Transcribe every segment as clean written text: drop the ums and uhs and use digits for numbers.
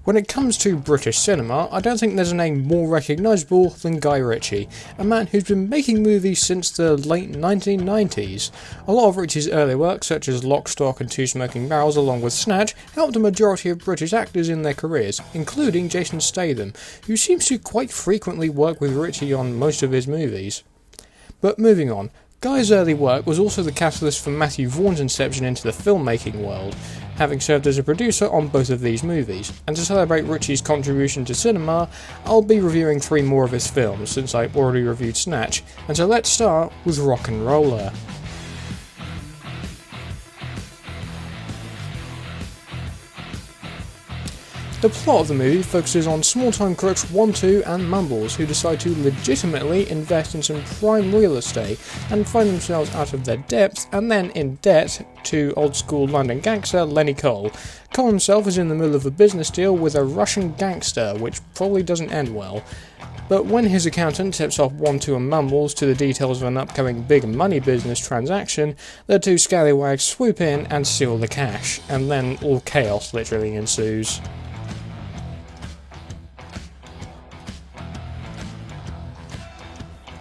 When it comes to British cinema, I don't think there's a name more recognisable than Guy Ritchie, a man who's been making movies since the late 1990s. A lot of Ritchie's early work, such as Lock, Stock and Two Smoking Barrels along with Snatch, helped a majority of British actors in their careers, including Jason Statham, who seems to quite frequently work with Ritchie on most of his movies. But moving on, Guy's early work was also the catalyst for Matthew Vaughn's inception into the filmmaking world, having served as a producer on both of these movies, and to celebrate Ritchie's contribution to cinema, I'll be reviewing 3 more of his films, since I already reviewed Snatch, and so let's start with RocknRolla. The plot of the movie focuses on small-time crooks 1, 2 and Mumbles who decide to legitimately invest in some prime real estate and find themselves out of their depth and then in debt to old-school London gangster Lenny Cole. Cole himself is in the middle of a business deal with a Russian gangster, which probably doesn't end well. But when his accountant tips off 1, 2 and Mumbles to the details of an upcoming big money business transaction, the 2 scallywags swoop in and steal the cash, and then all chaos literally ensues.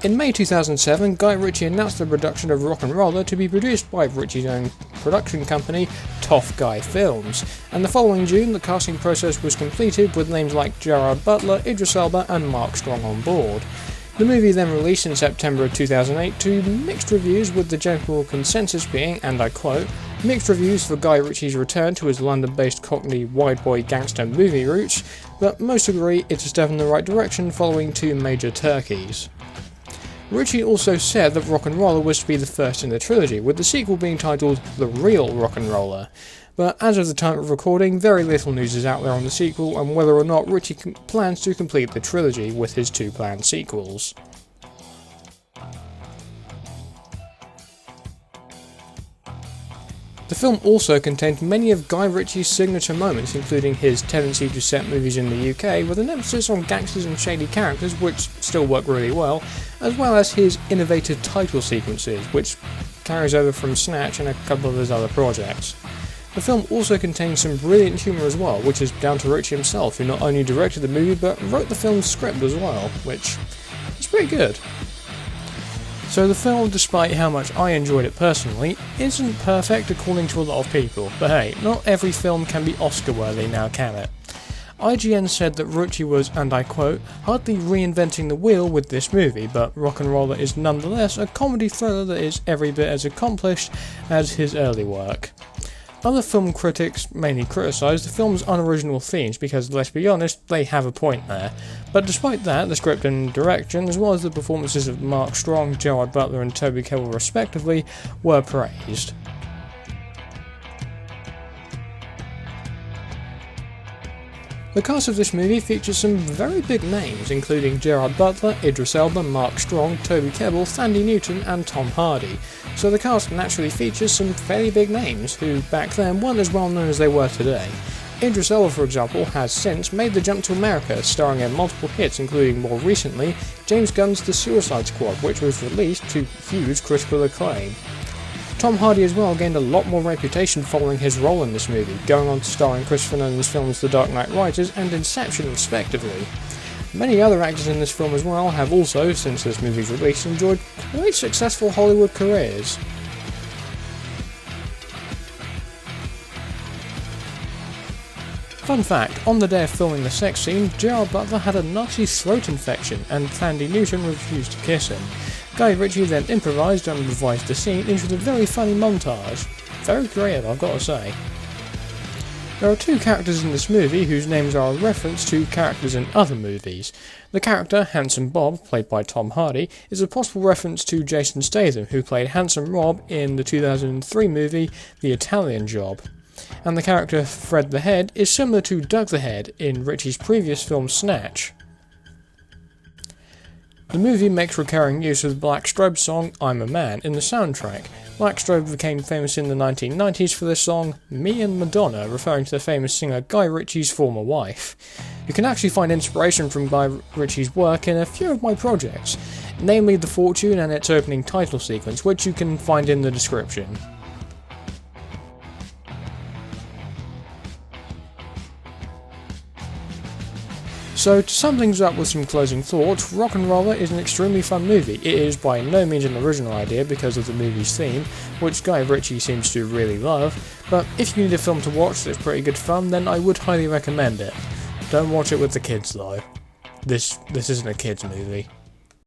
In May 2007, Guy Ritchie announced the production of RocknRolla to be produced by Ritchie's own production company, Tough Guy Films, and the following June the casting process was completed with names like Gerard Butler, Idris Elba and Mark Strong on board. The movie then released in September of 2008 to mixed reviews, with the general consensus being, and I quote, "mixed reviews for Guy Ritchie's return to his London-based Cockney wide boy gangster movie roots, but most agree it's a step in the right direction following 2 major turkeys." Ritchie also said that RocknRolla was to be the first in the trilogy, with the sequel being titled The Real RocknRolla. But as of the time of recording, very little news is out there on the sequel and whether or not Ritchie plans to complete the trilogy with his 2 planned sequels. The film also contained many of Guy Ritchie's signature moments, including his tendency to set movies in the UK with an emphasis on gangsters and shady characters, which still work really well, as well as his innovative title sequences, which carries over from Snatch and a couple of his other projects. The film also contains some brilliant humour as well, which is down to Ritchie himself, who not only directed the movie but wrote the film's script as well, which is pretty good. So the film, despite how much I enjoyed it personally, isn't perfect according to a lot of people, but hey, not every film can be Oscar-worthy now, can it? IGN said that Ritchie was, and I quote, "hardly reinventing the wheel with this movie, but RocknRolla is nonetheless a comedy thriller that is every bit as accomplished as his early work." Other film critics mainly criticised the film's unoriginal themes because, let's be honest, they have a point there. But despite that, the script and direction, as well as the performances of Mark Strong, Gerard Butler and Toby Kebbell respectively, were praised. The cast of this movie features some very big names, including Gerard Butler, Idris Elba, Mark Strong, Toby Kebbell, Thandie Newton and Tom Hardy, so the cast naturally features some fairly big names who back then weren't as well known as they were today. Idris Elba, for example, has since made the jump to America, starring in multiple hits including more recently James Gunn's The Suicide Squad, which was released to huge critical acclaim. Tom Hardy as well gained a lot more reputation following his role in this movie, going on to star in Christopher Nolan's films The Dark Knight Rises and Inception respectively. Many other actors in this film as well have also, since this movie's release, enjoyed quite successful Hollywood careers. Fun fact, on the day of filming the sex scene, Gerard Butler had a nasty throat infection and Thandie Newton refused to kiss him. Guy Ritchie then improvised and revised the scene into a very funny montage. Very creative, I've got to say. There are 2 characters in this movie whose names are a reference to characters in other movies. The character, Handsome Bob, played by Tom Hardy, is a possible reference to Jason Statham, who played Handsome Rob in the 2003 movie The Italian Job. And the character, Fred the Head, is similar to Doug the Head in Ritchie's previous film Snatch. The movie makes recurring use of the Black Strobe song I'm a Man in the soundtrack. Black Strobe became famous in the 1990s for their song Me and Madonna, referring to the famous singer Guy Ritchie's former wife. You can actually find inspiration from Guy Ritchie's work in a few of my projects, namely The Fortune and its opening title sequence, which you can find in the description. So to sum things up with some closing thoughts, RocknRolla is an extremely fun movie. It is by no means an original idea because of the movie's theme, which Guy Ritchie seems to really love, but if you need a film to watch that's pretty good fun, then I would highly recommend it. Don't watch it with the kids though. This isn't a kids movie.